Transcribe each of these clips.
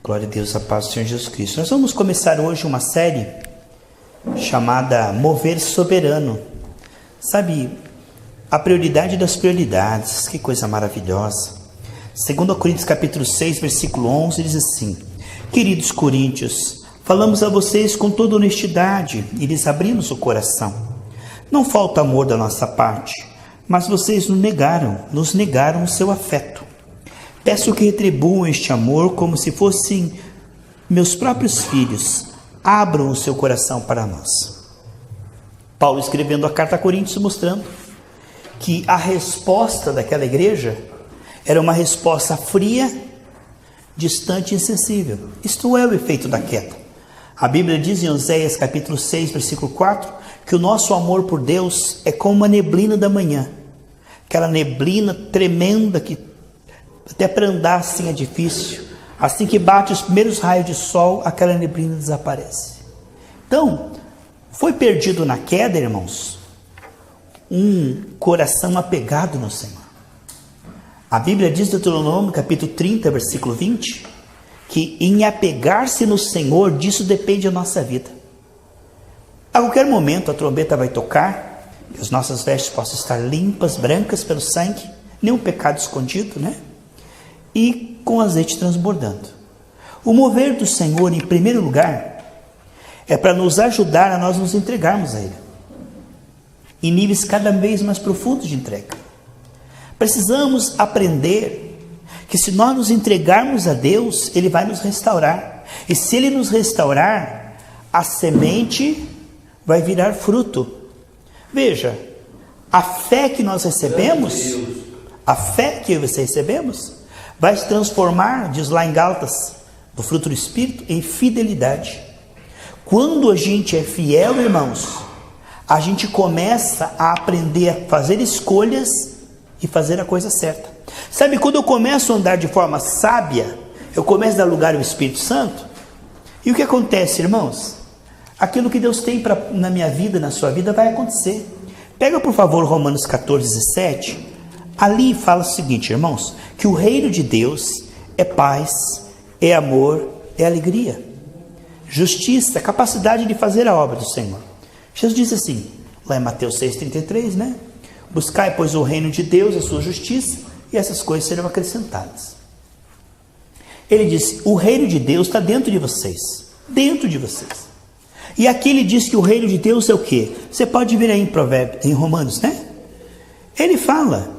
Glória a Deus, a paz do Senhor Jesus Cristo. Nós vamos começar hoje uma série chamada Mover Soberano. Sabe, a prioridade das prioridades, que coisa maravilhosa. 2 Coríntios capítulo 6, versículo 11, diz assim: Queridos coríntios, falamos a vocês com toda honestidade e lhes abrimos o coração. Não falta amor da nossa parte, mas vocês nos negaram o seu afeto. Peço que retribuam este amor como se fossem meus próprios filhos. Abram o seu coração para nós. Paulo escrevendo a carta a Coríntios, mostrando que a resposta daquela igreja era uma resposta fria, distante e insensível. Isto é o efeito da queda. A Bíblia diz em Oséias capítulo 6, versículo 4, que o nosso amor por Deus é como uma neblina da manhã. Aquela neblina tremenda que até para andar assim é difícil. Assim que bate os primeiros raios de sol, aquela neblina desaparece. Então, foi perdido na queda, irmãos, um coração apegado no Senhor. A Bíblia diz, Deuteronômio capítulo 30, versículo 20, que em apegar-se no Senhor, disso depende a nossa vida. A qualquer momento a trombeta vai tocar, que as nossas vestes possam estar limpas, brancas pelo sangue, nenhum pecado escondido, né? E com azeite transbordando. O mover do Senhor, em primeiro lugar, é para nos ajudar a nós nos entregarmos a Ele, em níveis cada vez mais profundos de entrega. Precisamos aprender que se nós nos entregarmos a Deus, Ele vai nos restaurar. E se Ele nos restaurar, a semente vai virar fruto. Veja, a fé que nós recebemos, vai se transformar, diz lá em Gálatas, do fruto do Espírito, em fidelidade. Quando a gente é fiel, irmãos, a gente começa a aprender a fazer escolhas e fazer a coisa certa. Sabe, quando eu começo a andar de forma sábia, eu começo a dar lugar ao Espírito Santo, e o que acontece, irmãos? Aquilo que Deus tem na minha vida, na sua vida, vai acontecer. Pega, por favor, Romanos 14, 17. Ali fala o seguinte, irmãos, que o reino de Deus é paz, é amor, é alegria, justiça, capacidade de fazer a obra do Senhor. Jesus disse assim, lá em Mateus 6,33, né? Buscai, pois, o reino de Deus, a sua justiça, e essas coisas serão acrescentadas. Ele disse, o reino de Deus está dentro de vocês, E aqui ele diz que o reino de Deus é o quê? Você pode ver aí em Romanos, né? Ele fala,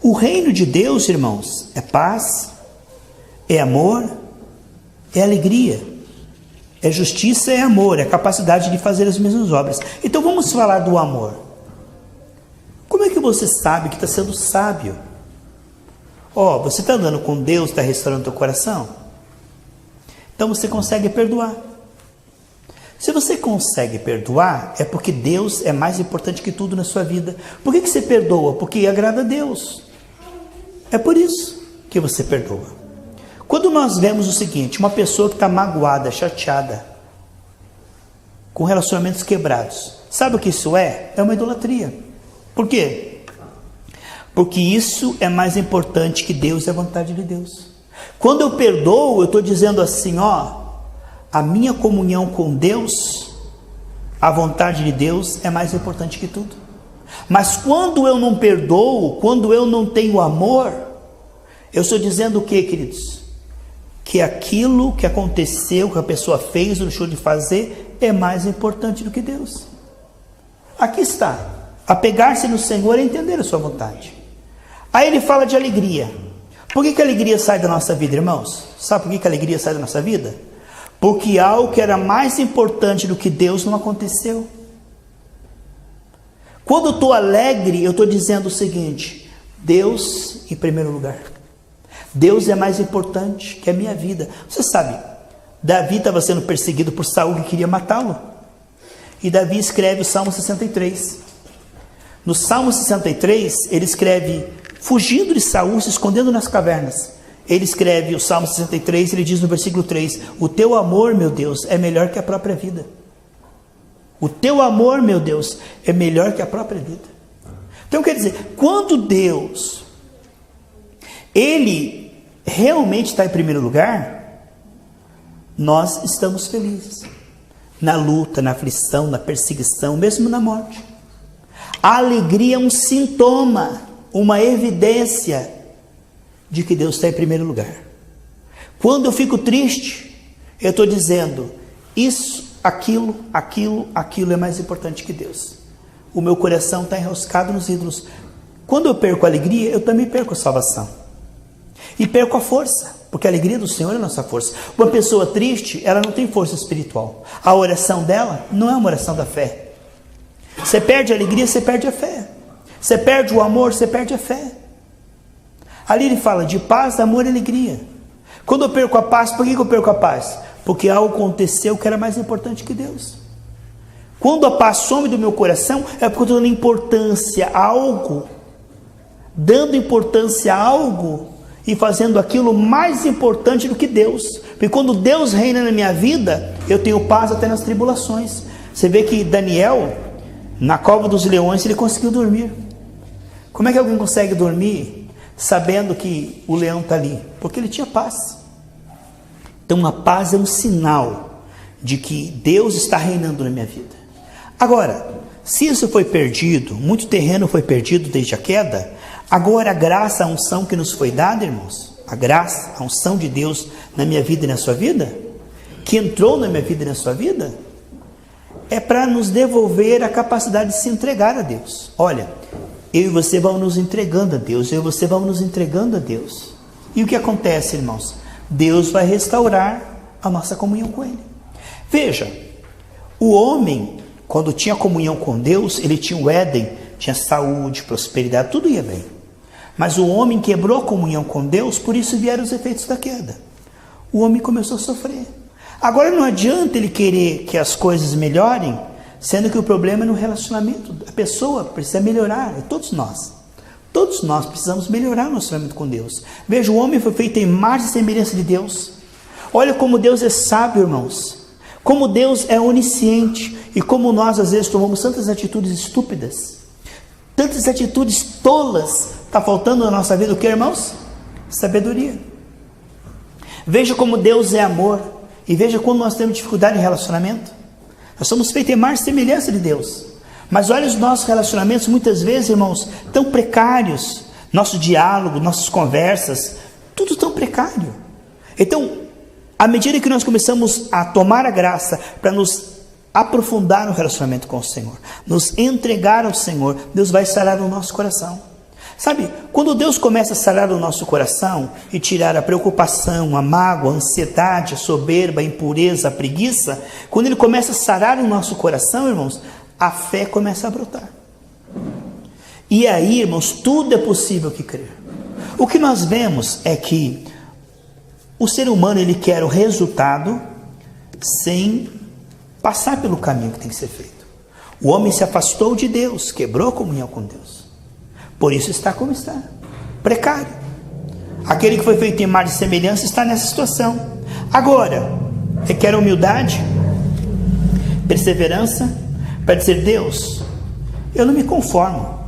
o reino de Deus, irmãos, é paz, é amor, é alegria, é justiça, é amor, é capacidade de fazer as mesmas obras. Então vamos falar do amor. Como é que você sabe que está sendo sábio? Você está andando com Deus, está restaurando o teu coração? Então você consegue perdoar. Se você consegue perdoar, é porque Deus é mais importante que tudo na sua vida. Por que você perdoa? Porque agrada a Deus. É por isso que você perdoa. Quando nós vemos o seguinte, uma pessoa que está magoada, chateada, com relacionamentos quebrados, sabe o que isso é? É uma idolatria. Por quê? Porque isso é mais importante que Deus e a vontade de Deus. Quando eu perdoo, eu estou dizendo assim, a minha comunhão com Deus, a vontade de Deus é mais importante que tudo. Mas quando eu não perdoo, quando eu não tenho amor, eu estou dizendo o que, queridos? Que aquilo que aconteceu, que a pessoa fez ou deixou de fazer, é mais importante do que Deus. Aqui está. Apegar-se no Senhor é entender a sua vontade. Aí ele fala de alegria. Por que a alegria sai da nossa vida, irmãos? Sabe por que a alegria sai da nossa vida? Porque algo que era mais importante do que Deus não aconteceu. Quando eu estou alegre, eu estou dizendo o seguinte, Deus em primeiro lugar. Deus é mais importante que a minha vida. Você sabe, Davi estava sendo perseguido por Saul que queria matá-lo. E Davi escreve o Salmo 63. No Salmo 63, ele escreve, fugindo de Saul, se escondendo nas cavernas. Ele escreve o Salmo 63, ele diz no versículo 3, o teu amor, meu Deus, é melhor que a própria vida. O teu amor, meu Deus, é melhor que a própria vida. Então quer dizer, quando Deus, Ele realmente está em primeiro lugar, nós estamos felizes. Na luta, na aflição, na perseguição, mesmo na morte. A alegria é um sintoma, uma evidência de que Deus está em primeiro lugar. Quando eu fico triste, eu estou dizendo, isso, aquilo é mais importante que Deus. O meu coração está enroscado nos ídolos. Quando eu perco a alegria, eu também perco a salvação. E perco a força, porque a alegria do Senhor é a nossa força. Uma pessoa triste, ela não tem força espiritual. A oração dela não é uma oração da fé. Você perde a alegria, você perde a fé. Você perde o amor, você perde a fé. Ali ele fala de paz, amor e alegria. Quando eu perco a paz, por que eu perco a paz? Porque algo aconteceu que era mais importante que Deus. Quando a paz some do meu coração, é porque eu estou dando importância a algo. Dando importância a algo e fazendo aquilo mais importante do que Deus. Porque quando Deus reina na minha vida, eu tenho paz até nas tribulações. Você vê que Daniel, na cova dos leões, ele conseguiu dormir. Como é que alguém consegue dormir sabendo que o leão está ali? Porque ele tinha paz. Então a paz é um sinal de que Deus está reinando na minha vida. Agora, se isso foi perdido, muito terreno foi perdido desde a queda, agora a graça, a unção que nos foi dada, irmãos, a graça, a unção de Deus na minha vida e na sua vida, que entrou na minha vida e na sua vida, é para nos devolver a capacidade de se entregar a Deus. Olha, eu e você vamos nos entregando a Deus, eu e você vamos nos entregando a Deus. E o que acontece, irmãos? Deus vai restaurar a nossa comunhão com Ele. Veja, o homem, quando tinha comunhão com Deus, ele tinha o Éden, tinha saúde, prosperidade, tudo ia bem. Mas o homem quebrou a comunhão com Deus, por isso vieram os efeitos da queda. O homem começou a sofrer. Agora não adianta ele querer que as coisas melhorem, sendo que o problema é no relacionamento. A pessoa precisa melhorar, é todos nós. Todos nós precisamos melhorar o nosso relacionamento com Deus. Veja, o homem foi feito em imagem e semelhança de Deus. Olha como Deus é sábio, irmãos. Como Deus é onisciente. E como nós às vezes tomamos tantas atitudes estúpidas. Tantas atitudes tolas. Está faltando na nossa vida o que, irmãos? Sabedoria. Veja como Deus é amor. E veja quando nós temos dificuldade em relacionamento. Nós somos feitos em imagem e semelhança de Deus. Mas olha os nossos relacionamentos, muitas vezes, irmãos, tão precários. Nosso diálogo, nossas conversas, tudo tão precário. Então, à medida que nós começamos a tomar a graça para nos aprofundar no relacionamento com o Senhor, nos entregar ao Senhor, Deus vai sarar o nosso coração. Sabe, quando Deus começa a sarar o nosso coração e tirar a preocupação, a mágoa, a ansiedade, a soberba, a impureza, a preguiça, quando Ele começa a sarar o nosso coração, irmãos, a fé começa a brotar. E aí, irmãos, tudo é possível que crer. O que nós vemos é que o ser humano, ele quer o resultado sem passar pelo caminho que tem que ser feito. O homem se afastou de Deus, quebrou a comunhão com Deus. Por isso está como está, precário. Aquele que foi feito em imagem e semelhança está nessa situação. Agora, requer humildade, perseverança, para dizer, Deus, eu não me conformo.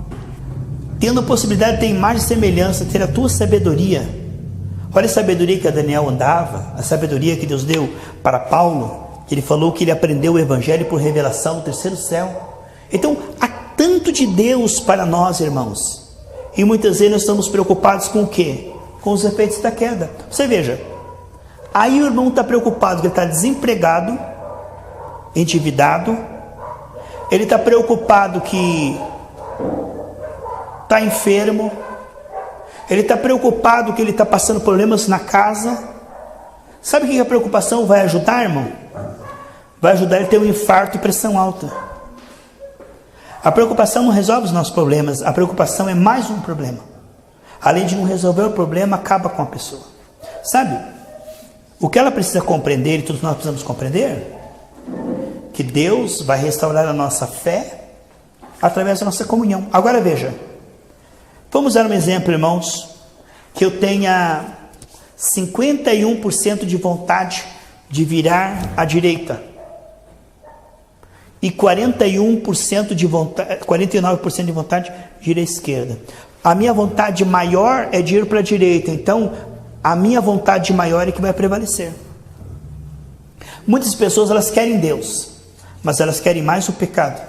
Tendo a possibilidade de ter imagem e semelhança, ter a tua sabedoria. Olha a sabedoria que a Daniel andava, a sabedoria que Deus deu para Paulo, que ele falou que ele aprendeu o Evangelho por revelação no terceiro céu. Então, há tanto de Deus para nós, irmãos. E muitas vezes nós estamos preocupados com o quê? Com os efeitos da queda. Você veja, aí o irmão está preocupado que ele está desempregado, endividado, ele está preocupado que está enfermo, ele está preocupado que ele está passando problemas na casa. Sabe o que a preocupação vai ajudar, irmão? Vai ajudar ele a ter um infarto e pressão alta. A preocupação não resolve os nossos problemas, a preocupação é mais um problema. Além de não resolver o problema, acaba com a pessoa. Sabe, o que ela precisa compreender, e todos nós precisamos compreender, que Deus vai restaurar a nossa fé através da nossa comunhão. Agora veja, vamos dar um exemplo, irmãos, que eu tenha 51% de vontade de virar à direita e 49% de vontade de ir à esquerda. A minha vontade maior é de ir para a direita, então a minha vontade maior é que vai prevalecer. Muitas pessoas, elas querem Deus, mas elas querem mais o pecado.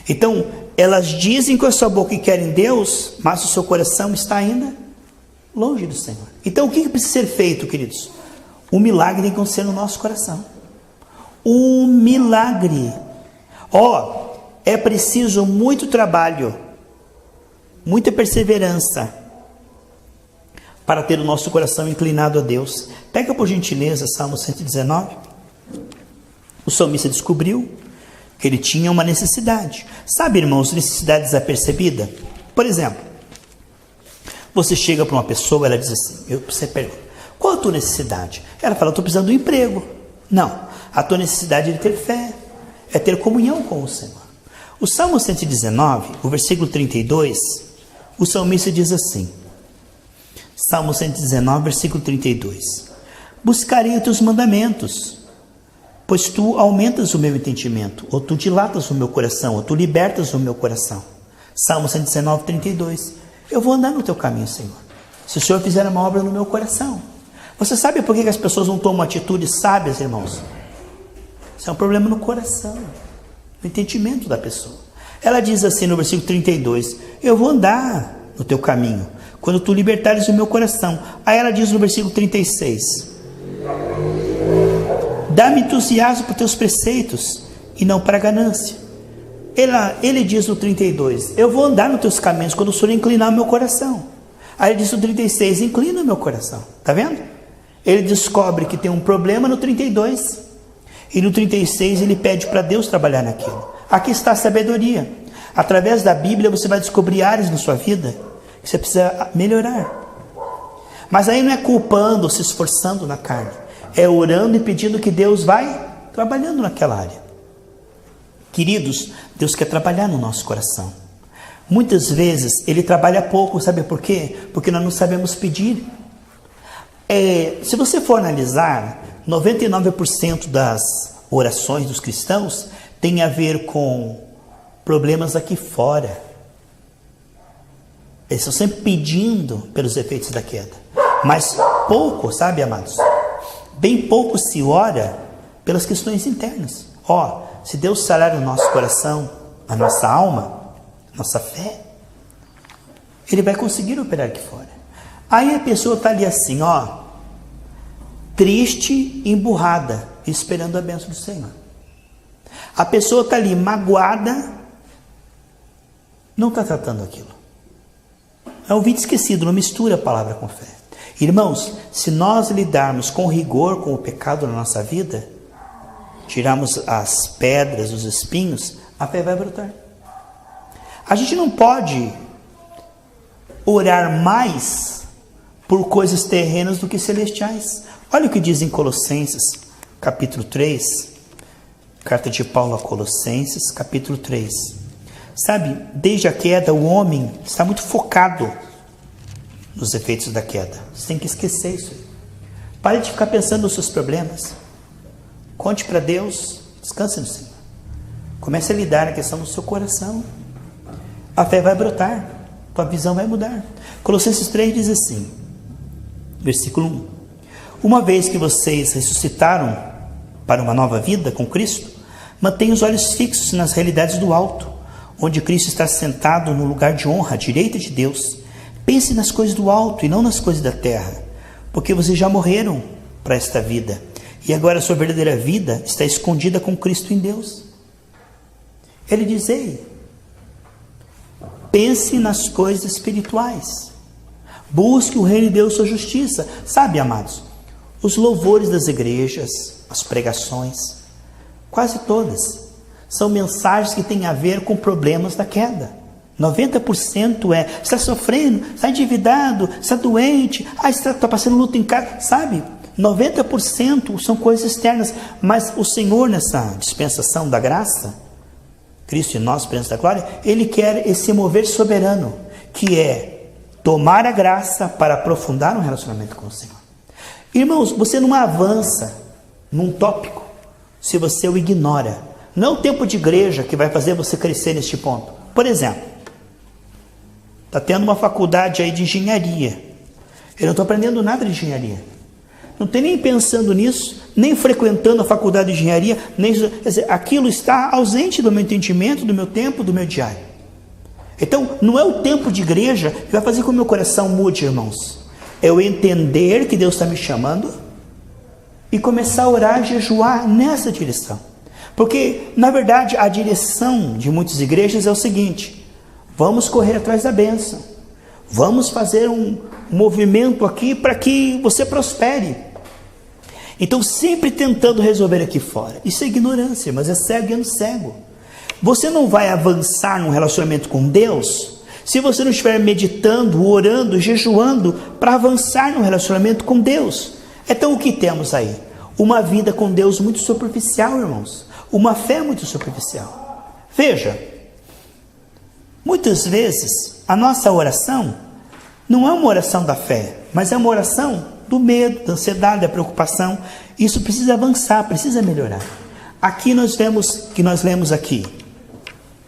Então, elas dizem com a sua boca que querem Deus, mas o seu coração está ainda longe do Senhor. Então, o que precisa ser feito, queridos? Um milagre tem que acontecer no nosso coração. Um milagre. É preciso muito trabalho, muita perseverança para ter o nosso coração inclinado a Deus. Pega por gentileza Salmo 119. O salmista descobriu que ele tinha uma necessidade. Sabe, irmãos, necessidade desapercebida? Por exemplo, você chega para uma pessoa, ela diz assim, você pergunta, qual a tua necessidade? Ela fala, eu estou precisando de um emprego. Não, a tua necessidade é de ter fé, é ter comunhão com o Senhor. O Salmo 119, o versículo 32, o salmista diz assim, Salmo 119, versículo 32, buscarei os teus mandamentos, pois tu aumentas o meu entendimento, ou tu dilatas o meu coração, ou tu libertas o meu coração. Salmo 119, 32, eu vou andar no teu caminho, Senhor, se o Senhor fizer uma obra no meu coração. Você sabe por que as pessoas não tomam atitudes sábias, irmãos? Isso é um problema no coração, no entendimento da pessoa. Ela diz assim no versículo 32, eu vou andar no teu caminho, quando tu libertares o meu coração. Aí ela diz no versículo 36, dá-me entusiasmo por teus preceitos e não para a ganância. Ele diz no 32, eu vou andar nos teus caminhos quando o Senhor inclinar o meu coração. Aí ele diz no 36, inclina o meu coração. Está vendo? Ele descobre que tem um problema no 32. E no 36 ele pede para Deus trabalhar naquilo. Aqui está a sabedoria. Através da Bíblia você vai descobrir áreas na sua vida que você precisa melhorar. Mas aí não é culpando, se esforçando na carne. É orando e pedindo que Deus vai trabalhando naquela área. Queridos, Deus quer trabalhar no nosso coração. Muitas vezes Ele trabalha pouco, sabe por quê? Porque nós não sabemos pedir. Se você for analisar, 99% das orações dos cristãos tem a ver com problemas aqui fora. Eles estão sempre pedindo pelos efeitos da queda. Mas pouco, sabe, amados? Bem pouco se ora pelas questões internas. Se Deus sarar o nosso coração, a nossa alma, a nossa fé, Ele vai conseguir operar aqui fora. Aí a pessoa está ali assim, triste, emburrada, esperando a bênção do Senhor. A pessoa está ali magoada, não está tratando aquilo. É um ouvido esquecido, não mistura a palavra com fé. Irmãos, se nós lidarmos com rigor com o pecado na nossa vida, tirarmos as pedras, os espinhos, a fé vai brotar. A gente não pode orar mais por coisas terrenas do que celestiais. Olha o que diz em Colossenses, capítulo 3, carta de Paulo a Colossenses, capítulo 3. Sabe, desde a queda o homem está muito focado nos efeitos da queda. Você tem que esquecer isso. Pare de ficar pensando nos seus problemas. Conte para Deus, descanse no Senhor. Comece a lidar na questão do seu coração. A fé vai brotar, tua visão vai mudar. Colossenses 3 diz assim, versículo 1. Uma vez que vocês ressuscitaram para uma nova vida com Cristo, mantenham os olhos fixos nas realidades do alto, onde Cristo está sentado no lugar de honra, à direita de Deus. Pense nas coisas do alto e não nas coisas da terra, porque vocês já morreram para esta vida, e agora a sua verdadeira vida está escondida com Cristo em Deus. Ele diz, pense nas coisas espirituais, busque o reino de Deus e sua justiça. Sabe, amados, os louvores das igrejas, as pregações, quase todas, são mensagens que têm a ver com problemas da queda. 90% está sofrendo, está endividado, está doente, está passando luta em casa, sabe? 90% são coisas externas, mas o Senhor, nessa dispensação da graça, Cristo em nós, presença da glória, Ele quer esse mover soberano, que é tomar a graça para aprofundar um relacionamento com o Senhor. Irmãos, você não avança num tópico se você o ignora. Não é o tempo de igreja que vai fazer você crescer neste ponto. Por exemplo, está tendo uma faculdade aí de engenharia. Eu não estou aprendendo nada de engenharia. não tem nem pensando nisso, nem frequentando a faculdade de engenharia, nem, quer dizer, aquilo está ausente do meu entendimento, do meu tempo, do meu diário. Então, não é o tempo de igreja que vai fazer com que o meu coração mude, irmãos. É eu entender que Deus está me chamando e começar a orar e jejuar nessa direção. Porque, na verdade, a direção de muitas igrejas é o seguinte: vamos correr atrás da bênção. Vamos fazer um movimento aqui para que você prospere. Então, sempre tentando resolver aqui fora. Isso é ignorância, mas é cego guiando cego. Você não vai avançar num relacionamento com Deus se você não estiver meditando, orando, jejuando para avançar no relacionamento com Deus. Então, o que temos aí? Uma vida com Deus muito superficial, irmãos. Uma fé muito superficial. Veja, muitas vezes a nossa oração não é uma oração da fé, mas é uma oração do medo, da ansiedade, da preocupação. Isso precisa avançar, precisa melhorar. Aqui nós vemos, que nós lemos aqui,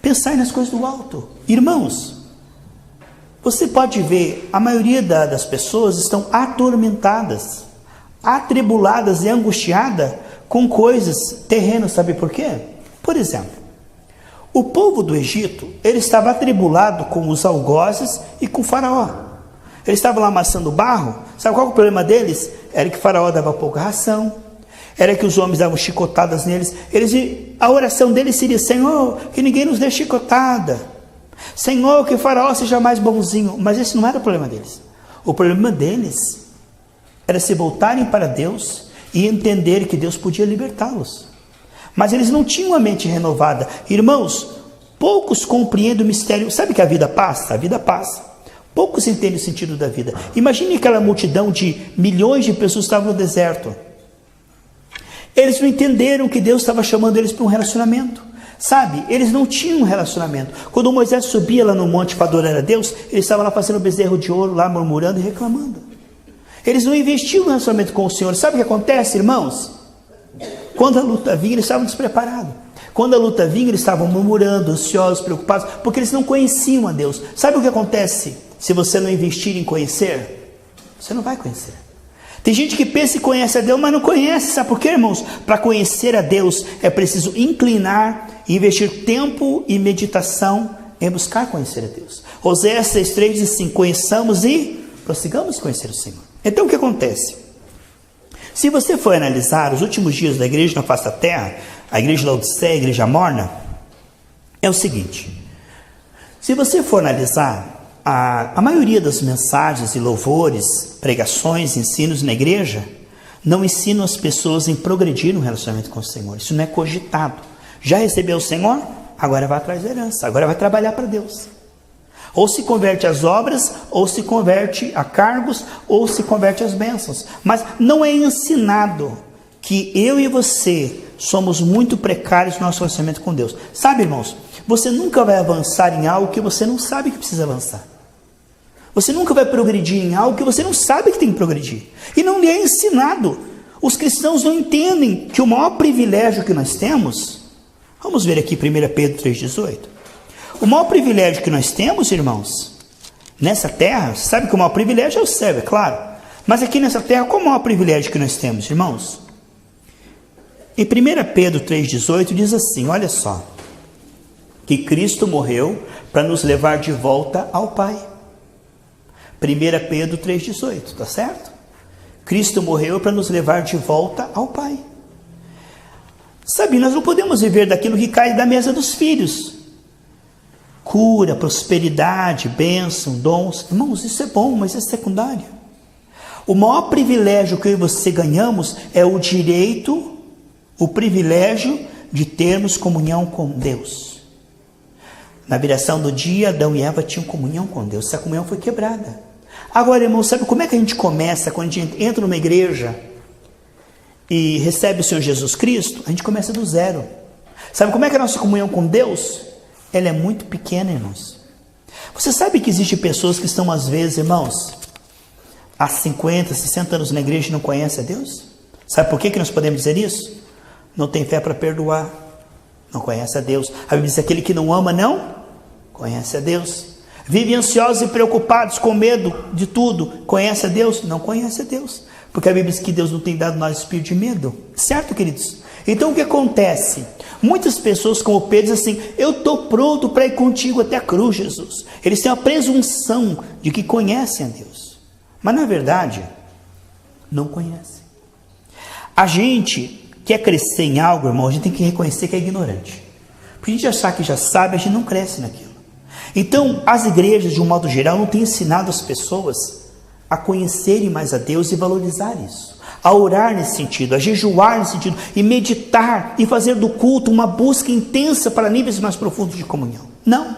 pensar nas coisas do alto. Irmãos, você pode ver, a maioria das pessoas estão atormentadas, atribuladas e angustiadas com coisas terrenas, sabe por quê? Por exemplo, o povo do Egito, ele estava atribulado com os algozes e com o faraó. Eles estavam lá amassando barro. Sabe qual é o problema deles? Era que o faraó dava pouca ração, era que os homens davam chicotadas neles. A oração deles seria: Senhor, que ninguém nos dê chicotada. Senhor, que o faraó seja mais bonzinho. Mas esse não era o problema deles. O problema deles era se voltarem para Deus e entender que Deus podia libertá-los. Mas eles não tinham a mente renovada. Irmãos, poucos compreendem o mistério. Sabe que a vida passa? A vida passa. Poucos entendem o sentido da vida. Imagine aquela multidão de milhões de pessoas que estavam no deserto. Eles não entenderam que Deus estava chamando eles para um relacionamento. Sabe, eles não tinham um relacionamento. Quando Moisés subia lá no monte para adorar a Deus, ele estava lá fazendo bezerro de ouro, lá murmurando e reclamando. Eles não investiam no relacionamento com o Senhor. Sabe o que acontece, irmãos? Quando a luta vinha, eles estavam despreparados. Quando a luta vinha, eles estavam murmurando, ansiosos, preocupados, porque eles não conheciam a Deus. Sabe o que acontece se você não investir em conhecer? Você não vai conhecer. Tem gente que pensa e conhece a Deus, mas não conhece. Sabe por quê, irmãos? Para conhecer a Deus é preciso inclinar e investir tempo e meditação em buscar conhecer a Deus. Oséias 6,3 diz assim: conheçamos e prossigamos conhecer o Senhor. Então o que acontece? Se você for analisar os últimos dias da igreja na face da terra, a igreja de Laodiceia, a igreja morna, é o seguinte: se você for analisar a maioria das mensagens e louvores, pregações, ensinos na igreja, não ensinam as pessoas em progredir no relacionamento com o Senhor. Isso não é cogitado. Já recebeu o Senhor? Agora vai atrás da herança, agora vai trabalhar para Deus. Ou se converte às obras, ou se converte a cargos, ou se converte às bênçãos. Mas não é ensinado que eu e você somos muito precários no nosso relacionamento com Deus. Sabe, irmãos, você nunca vai avançar em algo que você não sabe que precisa avançar. Você nunca vai progredir em algo que você não sabe que tem que progredir. E não lhe é ensinado. Os cristãos não entendem que o maior privilégio que nós temos... Vamos ver aqui 1 Pedro 3,18. O maior privilégio que nós temos, irmãos, nessa terra, você sabe que o maior privilégio é o céu, é claro. Mas aqui nessa terra, qual é o maior privilégio que nós temos, irmãos? Em 1 Pedro 3,18 diz assim, olha só: que Cristo morreu para nos levar de volta ao Pai. 1 Pedro 3,18, tá certo? Cristo morreu para nos levar de volta ao Pai. Sabe, nós não podemos viver daquilo que cai da mesa dos filhos. Cura, prosperidade, bênção, dons. Irmãos, isso é bom, mas é secundário. O maior privilégio que eu e você ganhamos é o direito, o privilégio de termos comunhão com Deus. Na viração do dia, Adão e Eva tinham comunhão com Deus. Essa comunhão foi quebrada. Agora, irmão, sabe como é que a gente começa quando a gente entra numa igreja e recebe o Senhor Jesus Cristo? A gente começa do zero. Sabe como é que é a nossa comunhão com Deus? Ela é muito pequena, irmãos. Você sabe que existem pessoas que estão, às vezes, irmãos, há 50, 60 anos na igreja e não conhecem a Deus? Sabe por que nós podemos dizer isso? Não tem fé para perdoar, não conhece a Deus. A Bíblia diz: aquele que não ama não conhece a Deus. Vive ansiosos e preocupados, com medo de tudo, conhece a Deus? Não conhece a Deus. Porque a Bíblia diz que Deus não tem dado nós espírito de medo. Certo, queridos? Então o que acontece? Muitas pessoas como Pedro dizem assim: eu estou pronto para ir contigo até a cruz, Jesus. Eles têm a presunção de que conhecem a Deus. Mas na verdade, não conhecem. A gente quer crescer em algo, irmão, a gente tem que reconhecer que é ignorante. Porque a gente achar que já sabe, a gente não cresce naquilo. Então, as igrejas, de um modo geral, não têm ensinado as pessoas a conhecerem mais a Deus e valorizar isso. A orar nesse sentido, a jejuar nesse sentido, e meditar, e fazer do culto uma busca intensa para níveis mais profundos de comunhão. Não.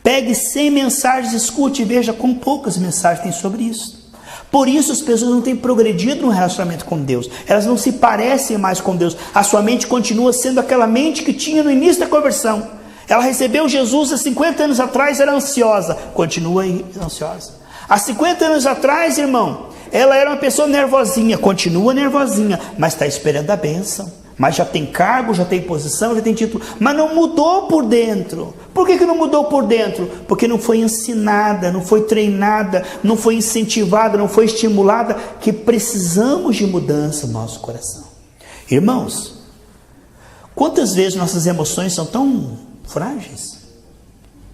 Pegue 100 mensagens, escute e veja quão poucas mensagens tem sobre isso. Por isso as pessoas não têm progredido no relacionamento com Deus. Elas não se parecem mais com Deus. A sua mente continua sendo aquela mente que tinha no início da conversão. Ela recebeu Jesus há 50 anos atrás, era ansiosa. Continua ansiosa. Há 50 anos atrás, irmão, ela era uma pessoa nervosinha. Continua nervosinha, mas está esperando a bênção. Mas já tem cargo, já tem posição, já tem título. Mas não mudou por dentro. Por que não mudou por dentro? Porque não foi ensinada, não foi treinada, não foi incentivada, não foi estimulada, que precisamos de mudança no nosso coração. Irmãos, quantas vezes nossas emoções são tão frágeis?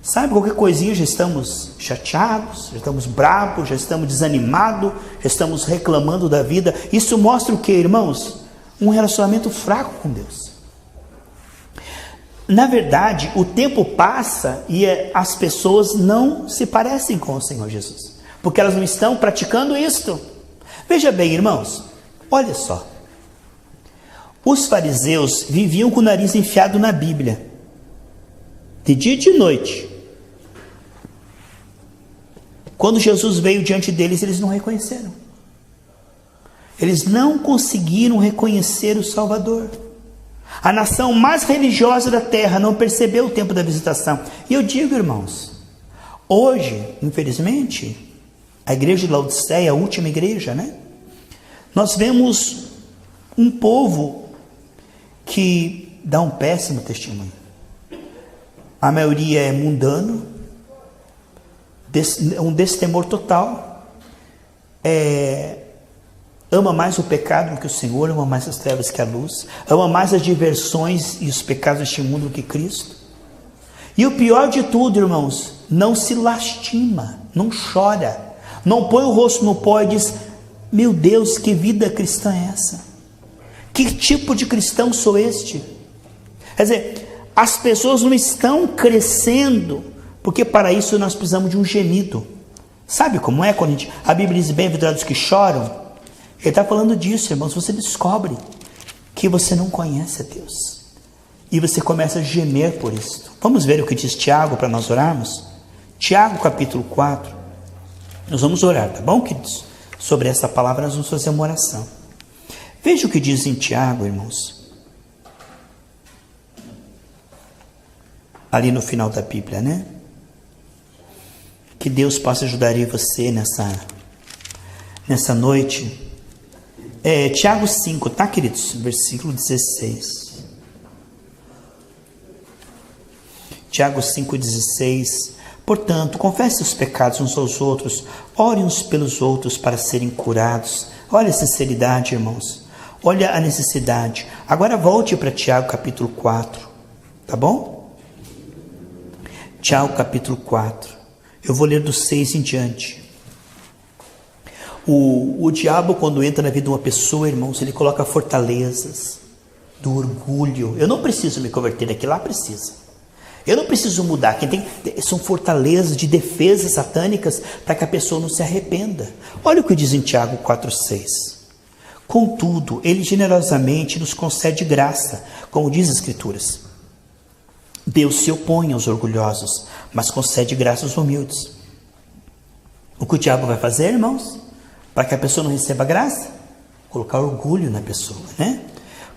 Sabe, qualquer coisinha já estamos chateados, já estamos bravos, já estamos desanimados, já estamos reclamando da vida. Isso mostra o que, irmãos? Um relacionamento fraco com Deus. Na verdade, o tempo passa e as pessoas não se parecem com o Senhor Jesus, porque elas não estão praticando isto. Veja bem, irmãos, olha só. Os fariseus viviam com o nariz enfiado na Bíblia, de dia e de noite. Quando Jesus veio diante deles, eles não reconheceram. Eles não conseguiram reconhecer o Salvador. A nação mais religiosa da terra não percebeu o tempo da visitação. E eu digo, irmãos, hoje, infelizmente, a igreja de Laodiceia, a última igreja, né? Nós vemos um povo que dá um péssimo testemunho. A maioria é mundano, um destemor total, ama mais o pecado do que o Senhor, ama mais as trevas que a luz, ama mais as diversões e os pecados deste mundo do que Cristo. E o pior de tudo, irmãos, não se lastima, não chora, não põe o rosto no pó e diz: meu Deus, que vida cristã é essa? Que tipo de cristão sou este? Quer dizer, as pessoas não estão crescendo, porque para isso nós precisamos de um gemido. Sabe como é quando a Bíblia diz: bem-aventurados que choram? Ele está falando disso, irmãos. Você descobre que você não conhece a Deus, e você começa a gemer por isso. Vamos ver o que diz Tiago para nós orarmos? Tiago capítulo 4. Nós vamos orar, tá bom, queridos? Sobre essa palavra nós vamos fazer uma oração. Veja o que diz em Tiago, irmãos. Ali no final da Bíblia, né? Que Deus possa ajudar você nessa noite. Tiago 5, tá, queridos? Versículo 16. Tiago 5,16. Portanto, confesse os pecados uns aos outros, orem uns pelos outros para serem curados. Olha a sinceridade, irmãos. Olha a necessidade. Agora volte para Tiago capítulo 4, tá bom? Tiago capítulo 4. Eu vou ler do 6 em diante. O diabo, quando entra na vida de uma pessoa, irmãos, ele coloca fortalezas do orgulho. Eu não preciso me converter, aqui lá precisa. Eu não preciso mudar. São fortalezas de defesas satânicas para que a pessoa não se arrependa. Olha o que diz em Tiago 4,6. Contudo, ele generosamente nos concede graça, como diz as Escrituras. Deus se opõe aos orgulhosos, mas concede graça aos humildes. O que o diabo vai fazer, irmãos? Para que a pessoa não receba graça? Colocar orgulho na pessoa, né?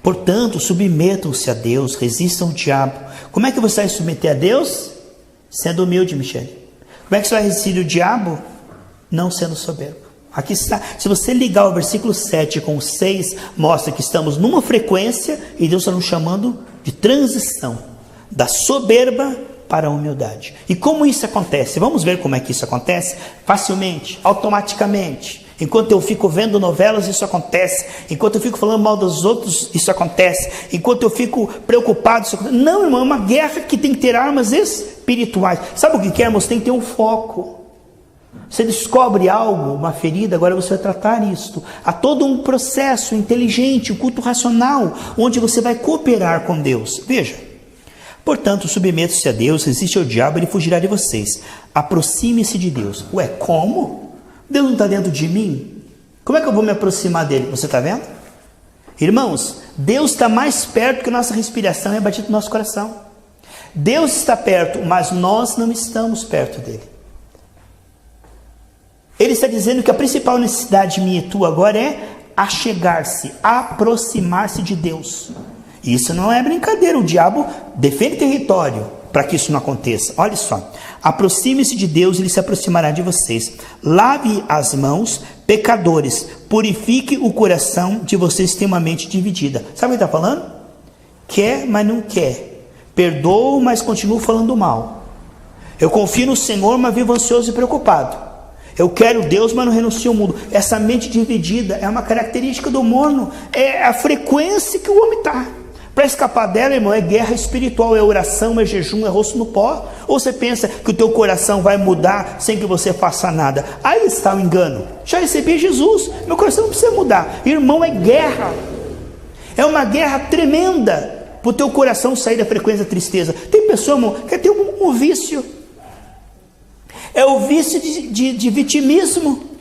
Portanto, submetam-se a Deus, resistam ao diabo. Como é que você vai submeter a Deus? Sendo humilde, Michele. Como é que você vai resistir o diabo? Não sendo soberbo. Aqui está. Se você ligar o versículo 7 com o 6, mostra que estamos numa frequência e Deus está nos chamando de transição da soberba para a humildade. E como isso acontece? Vamos ver como é que isso acontece? Facilmente, automaticamente. Enquanto eu fico vendo novelas, isso acontece. Enquanto eu fico falando mal dos outros, isso acontece. Enquanto eu fico preocupado, isso acontece. Não, irmão, é uma guerra que tem que ter armas espirituais. Sabe o que é, irmãos? Tem que ter um foco. Você descobre algo, uma ferida, agora você vai tratar isto. Há todo um processo inteligente, um culto racional, onde você vai cooperar com Deus. Veja. Portanto, submetam-se a Deus, resiste ao diabo, ele fugirá de vocês. Aproxime-se de Deus. Ué, como? Deus não está dentro de mim? Como é que eu vou me aproximar dele? Você está vendo? Irmãos, Deus está mais perto que a nossa respiração é batida no nosso coração. Deus está perto, mas nós não estamos perto dele. Ele está dizendo que a principal necessidade minha e tua agora é achegar-se, aproximar-se de Deus. Isso não é brincadeira, o diabo defende território para que isso não aconteça. Olha só, aproxime-se de Deus e ele se aproximará de vocês. Lave as mãos, pecadores, purifique o coração de vocês que têm uma mente dividida. Sabe o que ele está falando? Quer, mas não quer. Perdoa, mas continua falando mal. Eu confio no Senhor, mas vivo ansioso e preocupado. Eu quero Deus, mas não renuncio ao mundo. Essa mente dividida é uma característica do morno. É a frequência que o homem está. Para escapar dela, irmão, é guerra espiritual, é oração, é jejum, é rosto no pó. Ou você pensa que o teu coração vai mudar sem que você faça nada? Aí está o engano. Já recebi Jesus, meu coração não precisa mudar. Irmão, é guerra. É uma guerra tremenda para o teu coração sair da frequência da tristeza. Tem pessoa, irmão, que tem um vício. É o vício de vitimismo.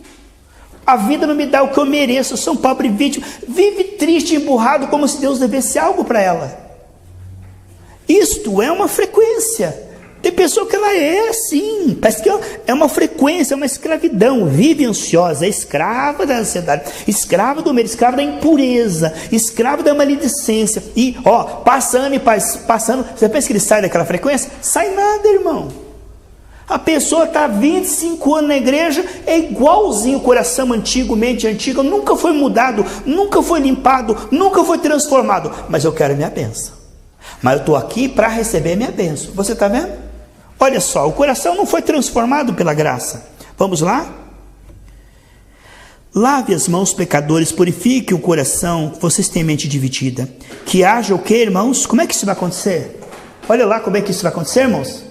A vida não me dá o que eu mereço, eu sou um pobre vítima. Vive triste, emburrado, como se Deus devesse algo para ela. Isto é uma frequência. Tem pessoa que ela é assim, parece que é uma frequência, é uma escravidão. Vive ansiosa, é escrava da ansiedade, escrava do medo, escrava da impureza, escrava da maledicência. E, passa ano e passando, você pensa que ele sai daquela frequência? Sai nada, irmão. A pessoa está 25 anos na igreja, é igualzinho o coração antigo, mente antiga, nunca foi mudado, nunca foi limpado, nunca foi transformado. Mas eu quero minha bênção. Mas eu estou aqui para receber minha bênção. Você está vendo? Olha só, o coração não foi transformado pela graça. Vamos lá? Lave as mãos, pecadores, purifique o coração, vocês têm mente dividida. Que haja o que, irmãos? Como é que isso vai acontecer? Olha lá como é que isso vai acontecer, irmãos.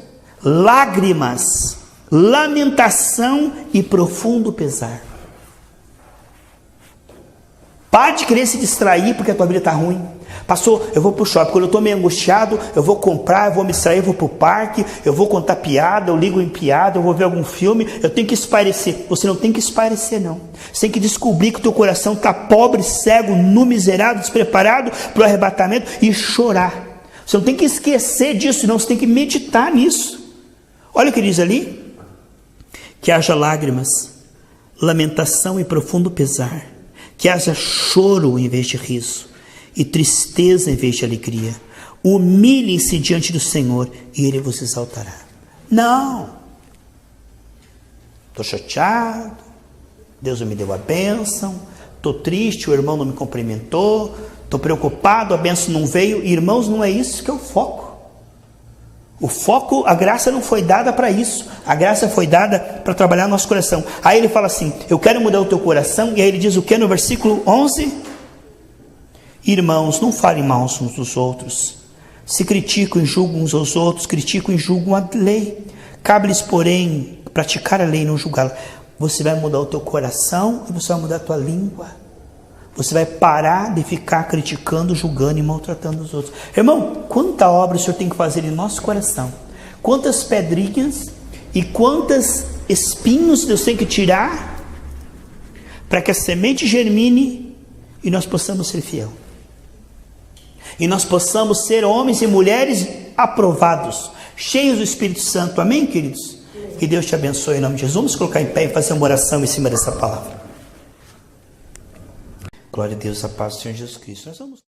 Lágrimas, lamentação e profundo pesar. Pare de querer se distrair porque a tua vida está ruim. Pastor, eu vou para o shopping, quando eu estou meio angustiado, eu vou comprar, eu vou me distrair, eu vou para o parque, eu vou contar piada, eu ligo em piada, eu vou ver algum filme, eu tenho que espairecer. Você não tem que espairecer, não. Você tem que descobrir que o teu coração está pobre, cego, nu, miserável, despreparado para o arrebatamento e chorar. Você não tem que esquecer disso, não, você tem que meditar nisso. Olha o que diz ali, que haja lágrimas, lamentação e profundo pesar, que haja choro em vez de riso, e tristeza em vez de alegria. Humilhem-se diante do Senhor, e Ele vos exaltará. Não, estou chateado, Deus não me deu a bênção, estou triste, o irmão não me cumprimentou, estou preocupado, a bênção não veio. Irmãos, não é isso que é o foco. O foco, a graça não foi dada para isso. A graça foi dada para trabalhar no nosso coração. Aí ele fala assim, eu quero mudar o teu coração. E aí ele diz o que no versículo 11? Irmãos, não falem mal uns dos outros. Se criticam e julgam uns aos outros, criticam e julgam a lei. Cabe-lhes, porém, praticar a lei e não julgá-la. Você vai mudar o teu coração e você vai mudar a tua língua. Você vai parar de ficar criticando, julgando e maltratando os outros. Irmão, quanta obra o Senhor tem que fazer em nosso coração. Quantas pedrinhas e quantos espinhos Deus tem que tirar para que a semente germine e nós possamos ser fiel. E nós possamos ser homens e mulheres aprovados, cheios do Espírito Santo. Amém, queridos? Que Deus te abençoe em nome de Jesus. Vamos colocar em pé e fazer uma oração em cima dessa palavra. Glória a Deus, a paz do Senhor Jesus Cristo. Nós vamos...